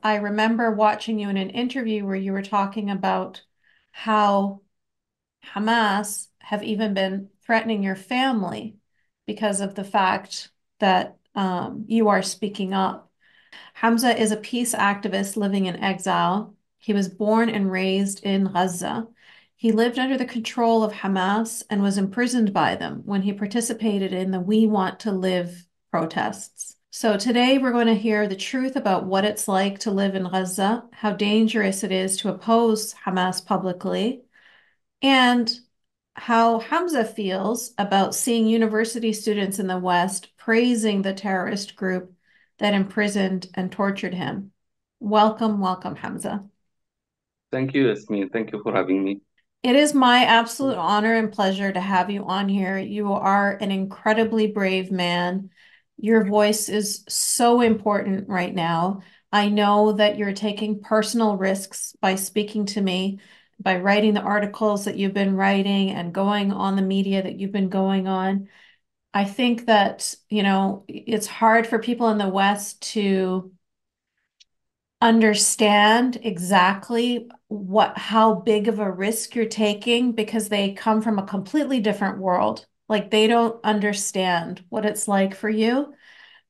I remember watching you in an interview where you were talking about how Hamas have even been threatening your family because of the fact that you are speaking up. Hamza is a peace activist living in exile. He was born and raised in Gaza. He lived under the control of Hamas and was imprisoned by them when he participated in the We Want to Live protests. So today we're going to hear the truth about what it's like to live in Gaza, how dangerous it is to oppose Hamas publicly, and how Hamza feels about seeing university students in the West praising the terrorist group that imprisoned and tortured him. Welcome, welcome, Hamza. Thank you, Yasmin. Thank you for having me. It is my absolute honor and pleasure to have you on here. You are an incredibly brave man. Your voice is so important right now. I know that you're taking personal risks by speaking to me, by writing the articles that you've been writing and going on the media that you've been going on. I think that, it's hard for people in the West to understand exactly how big of a risk you're taking because they come from a completely different world. Like they don't understand what it's like for you,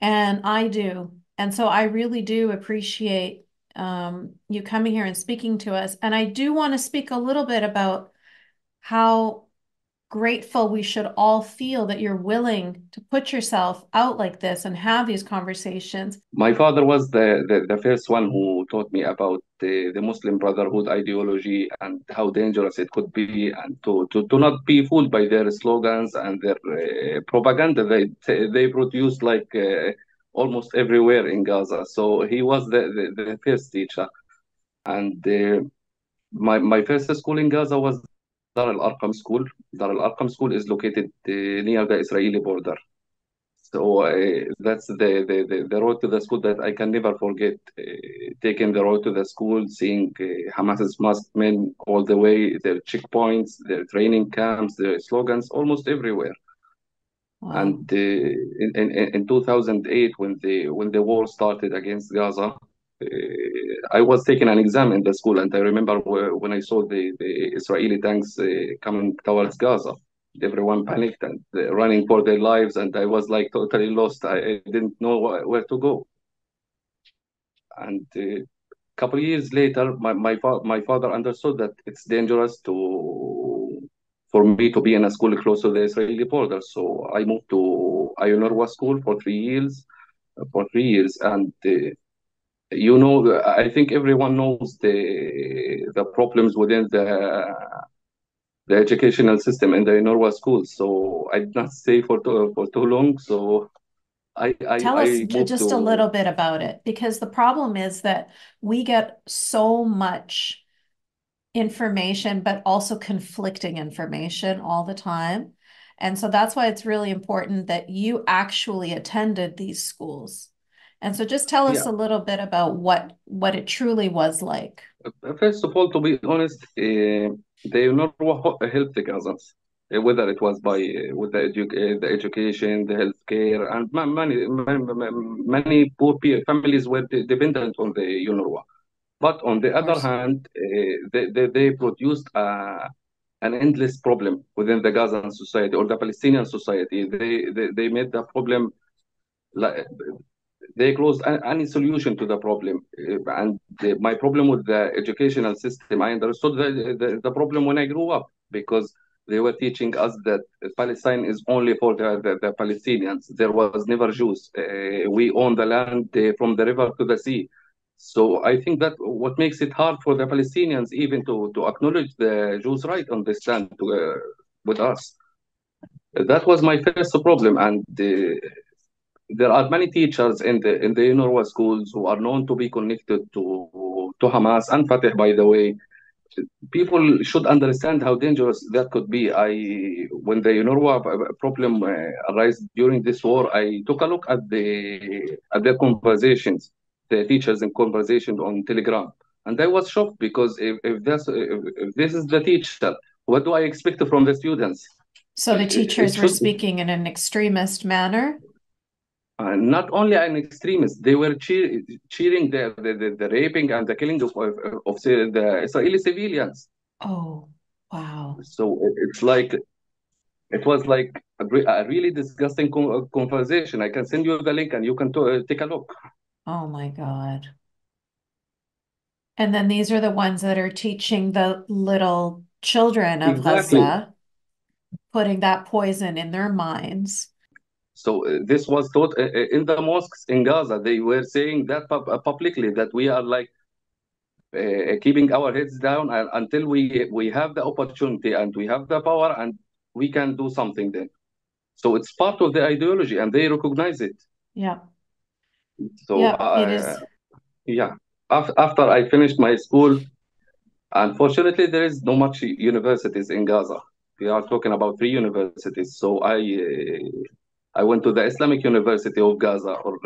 and I do. And so I really do appreciate you coming here and speaking to us. And I do want to speak a little bit about how grateful we should all feel that you're willing to put yourself out like this and have these conversations. My father was the first one who taught me about the Muslim Brotherhood ideology and how dangerous it could be, and to not be fooled by their slogans and their propaganda they produce almost everywhere in Gaza. So he was the first teacher. And my first school in Gaza was Dar al Arqam School. Dar al Arqam School is located near the Israeli border. So that's the road to the school that I can never forget. Taking the road to the school, seeing Hamas's masked men all the way, their checkpoints, their training camps, their slogans, almost everywhere. Wow. And in 2008, when the war started against Gaza, I was taking an exam in the school, and I remember when I saw the Israeli tanks coming towards Gaza, everyone panicked and running for their lives, and I was like totally lost. I didn't know where to go. And a couple of years later, my father understood that it's dangerous for me to be in a school close to the Israeli border. So I moved to UNRWA school for 3 years. And I think everyone knows the problems within the educational system in the UNRWA schools. So I did not stay for too long. So Tell us I moved just a to. little bit about it, because the problem is that we get so much information, but also conflicting information all the time. And so that's why it's really important that you actually attended these schools. And so just tell us Yeah. a little bit about what it truly was like. First of all, to be honest, they not help the Gazans, whether it was by with the education, the healthcare, and many poor families were dependent on the UNRWA. But on the Of other course. hand, they produced an endless problem within the Gazan society or the Palestinian society. They made the problem like they closed any solution to the problem. And my problem with the educational system, I understood the problem when I grew up because they were teaching us that Palestine is only for the Palestinians. There was never Jews. We own the land from the river to the sea. So I think that what makes it hard for the Palestinians even to acknowledge the Jews' right on this land with us. That was my first problem, and there are many teachers in the UNRWA schools who are known to be connected to Hamas and Fatah, by the way. People should understand how dangerous that could be. When the UNRWA problem arose during this war, I took a look at their conversations, the teachers in conversation on Telegram, and I was shocked because if this is the teacher, what do I expect from the students? So the It teachers were should. speaking in an extremist manner. Not only an extremist, they were cheering the raping and the killing of the Israeli civilians. Oh, wow. So it's like it was like a really disgusting conversation. I can send you the link and you can take a look. Oh my God. And then these are the ones that are teaching the little children of Exactly. Gaza, putting that poison in their minds. So this was taught in the mosques in Gaza. They were saying that publicly that we are like keeping our heads down until we have the opportunity and we have the power and we can do something then. So it's part of the ideology and they recognize it. Yeah. So Yeah, it is. yeah, after I finished my school, unfortunately there is no much universities in Gaza. We are talking about three universities. So I went to the Islamic University of Gaza, or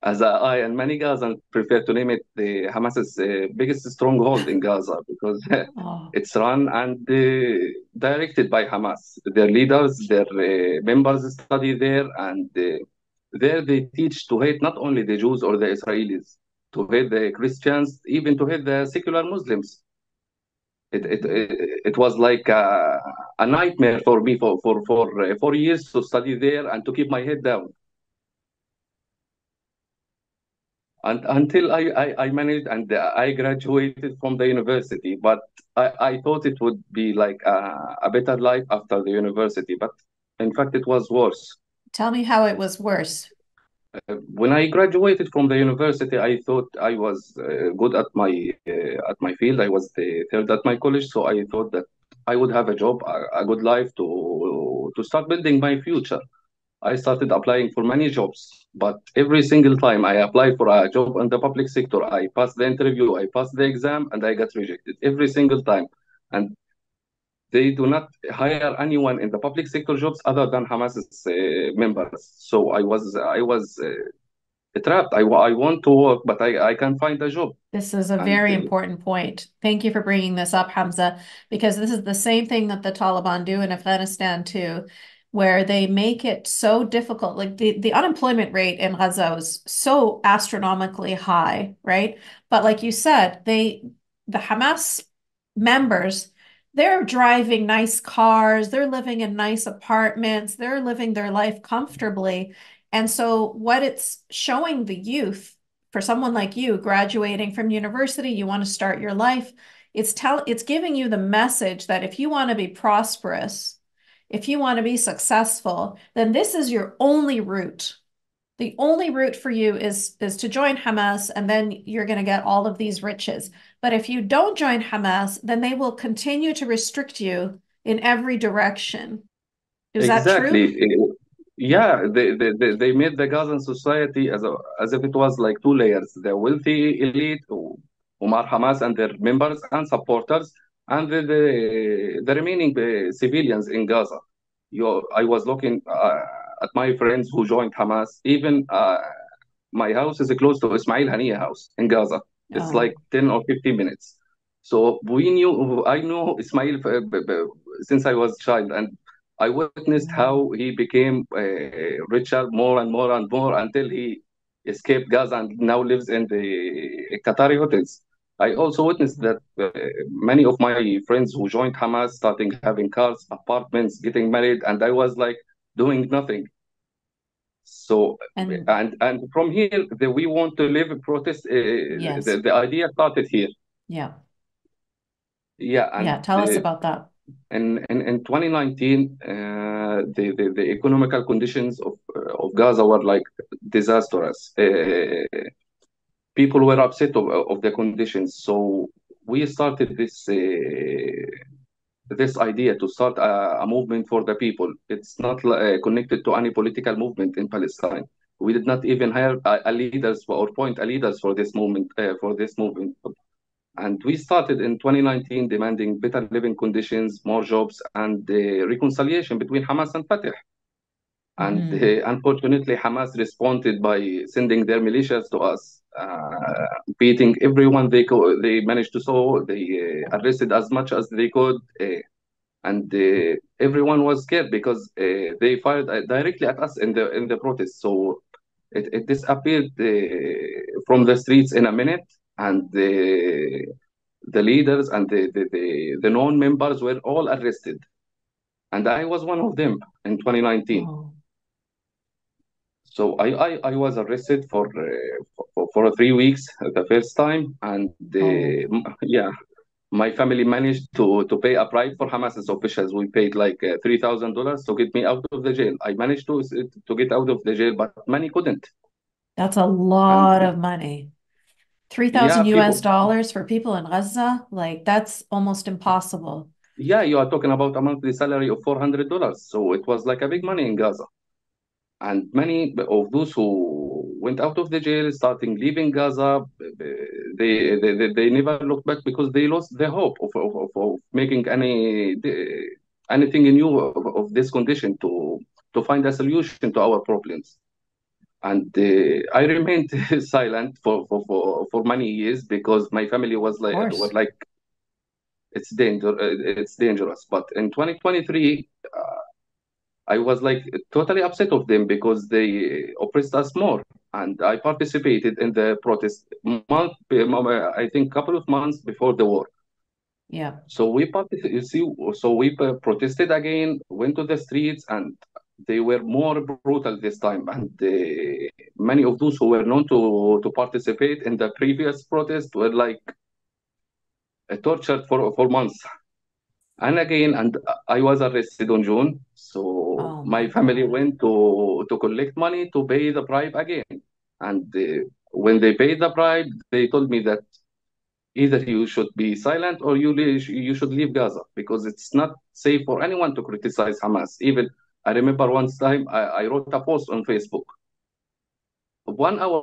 as I and many Gazans prefer to name it, the Hamas's biggest stronghold in Gaza because Oh, it's run and directed by Hamas. Their leaders, their members study there, and there they teach to hate not only the Jews or the Israelis, to hate the Christians, even to hate the secular Muslims. It was like a nightmare for me for 4 years to study there and to keep my head down. And until I managed and I graduated from the university, but I thought it would be like a better life after the university, but in fact it was worse. tell me how it was worse. When I graduated from the university, I thought I was good at my field. I was the third at my college, so I thought that I would have a job, a good life to start building my future. I started applying for many jobs, but every single time I apply for a job in the public sector, I pass the interview, I pass the exam, and I get rejected every single time. And they do not hire anyone in the public sector jobs other than Hamas's members. So I was trapped. I want to work, but I can't find a job. This is a And very important point. Thank you for bringing this up, Hamza, because this is the same thing that the Taliban do in Afghanistan too, where they make it so difficult. Like the unemployment rate in Gaza is so astronomically high, right? But like you said, the Hamas members, they're driving nice cars, they're living in nice apartments, they're living their life comfortably. And so what it's showing the youth, for someone like you graduating from university, you want to start your life, it's giving you the message that if you want to be prosperous, if you want to be successful, then this is your only route. The only route for you is to join Hamas, and then you're going to get all of these riches. But if you don't join Hamas, then they will continue to restrict you in every direction. Is that true? exactly. Yeah, they made the Gazan society as if it was like two layers: the wealthy elite, whom are Hamas and their members and supporters, and the remaining civilians in Gaza. I was looking at my friends who joined Hamas. Even my house is close to Ismail Haniya house in Gaza. It's like Oh, 10 or 15 minutes. So I know Ismail since I was child, and I witnessed wow. how he became richer more and more and more until he escaped Gaza and now lives in the Qatari hotels. I also witnessed that many of my friends who joined Hamas starting having cars, apartments, getting married, and I was like doing nothing. So And and from here, we want to live protest. yes, The idea started here. yeah, Yeah, and yeah. Tell us about that. in 2019, the economical conditions of Gaza were like disastrous. People were upset of the conditions, so we started this idea to start a movement for the people. It's not connected to any political movement in Palestine. We did not even hire a leaders or point a leaders for this movement. And we started in 2019 demanding better living conditions, more jobs, and reconciliation between Hamas and Fatah. And Hmm. unfortunately, Hamas responded by sending their militias to us, beating everyone they managed to. So they arrested as much as they could. and everyone was scared because they fired directly at us in the protest. So it disappeared from the streets in a minute, and the leaders and the known members were all arrested, and I was one of them in 2019. Oh, So I was arrested for 3 weeks the first time, and oh, yeah, my family managed to pay a bribe for Hamas's officials. We paid like $3,000 to get me out of the jail. I managed to get out of the jail, but many couldn't. that's a And lot of money. 3,000 yeah, US people, dollars for people in Gaza, like that's almost impossible. yeah, you are talking about a monthly salary of $400. So it was like a big money in Gaza. And many of those who went out of the jail, starting leaving Gaza, they never looked back because they lost the hope of making anything new of this condition to find a solution to our problems. And I remained silent for many years because my family was Of course. like it's dangerous. But in 2023, I was like totally upset of them because they oppressed us more. And I participated in the protest I think couple of months before the war. Yeah. You see, so we protested again, went to the streets, and they were more brutal this time. And many of those who were known to participate in the previous protest were like tortured for months. And again, and I was arrested on June. So Oh my my family God. went to collect money to pay the bribe again. And when they paid the bribe, they told me that either you should be silent or you should leave Gaza because it's not safe for anyone to criticize Hamas. Even I remember once time I wrote a post on Facebook. 1 hour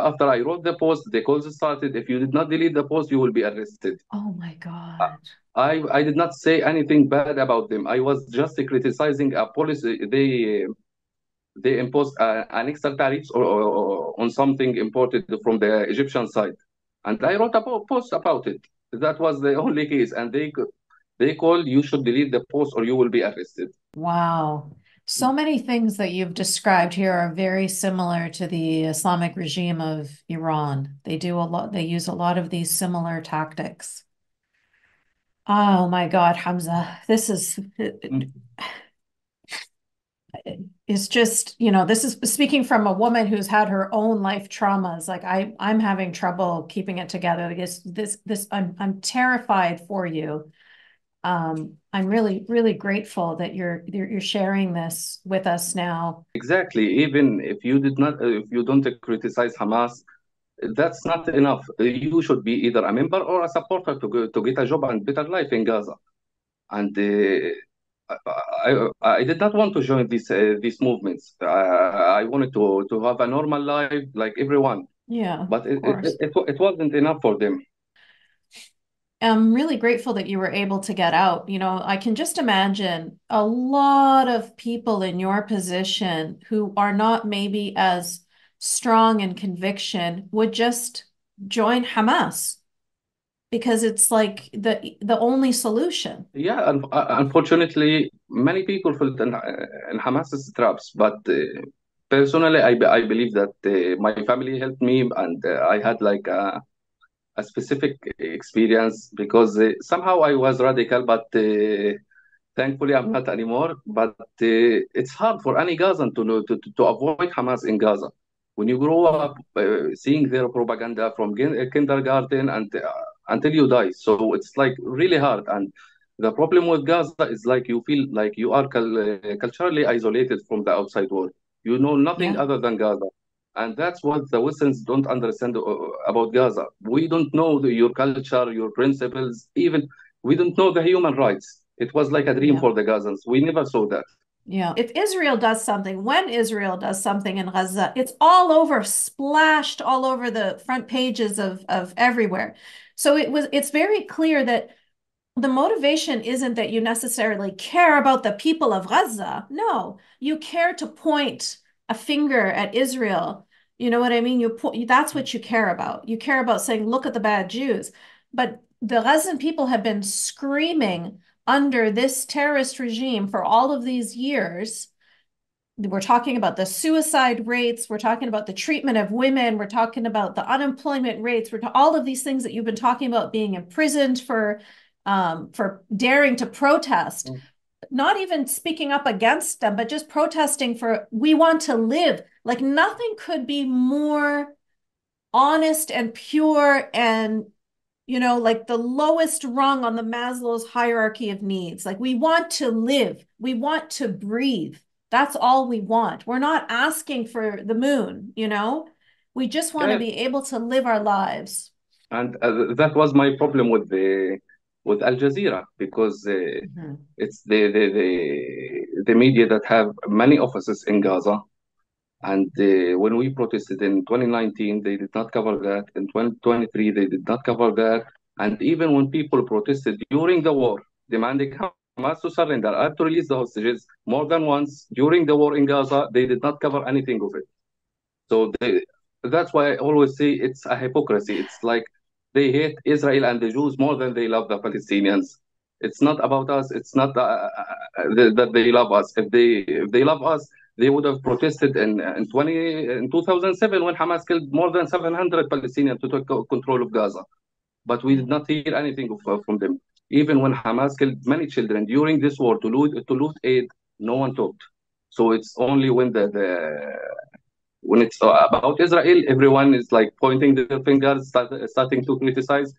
after I wrote the post, the calls started. If you did not delete the post, you will be arrested. Oh my God. I did not say anything bad about them. I was just criticizing a policy. They imposed an extra tariffs on something imported from the Egyptian side, and I wrote a post about it. That was the only case, and they called you should delete the post or you will be arrested. Wow. So many things that you've described here are very similar to the Islamic regime of Iran. They do a lot, they use a lot of these similar tactics. Oh my God, Hamza, this is it's just, this is speaking from a woman who's had her own life traumas. Like I'm having trouble keeping it together because I'm terrified for you. I'm really, really grateful that you're sharing this with us now. Exactly. Even if you don't criticize Hamas, that's not enough. You should be either a member or a supporter to get a job and better life in Gaza. And I did not want to join these movements. I wanted to have a normal life like everyone, Yeah, but of course. it wasn't enough for them. I'm really grateful that you were able to get out. I can just imagine a lot of people in your position who are not maybe as strong in conviction would just join Hamas because it's like the only solution. Yeah, unfortunately, many people felt in Hamas's traps, but personally, I believe that my family helped me, and I had like a specific experience because somehow I was radical, but thankfully I'm not anymore. But it's hard for any Gazan to avoid Hamas in Gaza. When you grow Yeah, up seeing their propaganda from kindergarten and until you die, so it's like really hard. And the problem with Gaza is like you feel like you are culturally isolated from the outside world. You know nothing yeah, other than Gaza. And that's what the Westerns don't understand about Gaza. We don't know your culture, your principles, even we don't know the human rights. It was like a dream yeah. for the Gazans. We never saw that. Yeah. If Israel does something, when Israel does something in Gaza, it's all over, splashed all over the front pages of everywhere. So it's very clear that the motivation isn't that you necessarily care about the people of Gaza. No, you care to point a finger at Israel. You know what I mean? That's what you care about. You care about saying, look at the bad Jews. But the Gazan people have been screaming under this terrorist regime for all of these years. We're talking about the suicide rates. We're talking about the treatment of women. We're talking about the unemployment rates. All of these things that you've been talking about, being imprisoned for daring to protest, not even speaking up against them, but just protesting for, we want to live. Like nothing could be more honest and pure and, like the lowest rung on the Maslow's hierarchy of needs. Like we want to live, we want to breathe. That's all we want. We're not asking for the moon. We just want to Yeah, be able to live our lives. and that was my problem with Al Jazeera because Mhm. it's the media that have many offices in Gaza. And when we protested in 2019, they did not cover that. In 2023, they did not cover that. And even when people protested during the war, demanding Hamas to surrender or to release the hostages more than once during the war in Gaza, they did not cover anything of it. So that's why I always say it's a hypocrisy. It's like they hate Israel and the Jews more than they love the Palestinians. It's not about us. It's not that they love us. If they love us, they would have protested in 2007 when Hamas killed more than 700 Palestinians to take control of Gaza. But we did not hear anything from them. Even when Hamas killed many children during this war to loot aid, no one talked. So it's only when it's about Israel, everyone is like pointing their fingers, starting to criticize.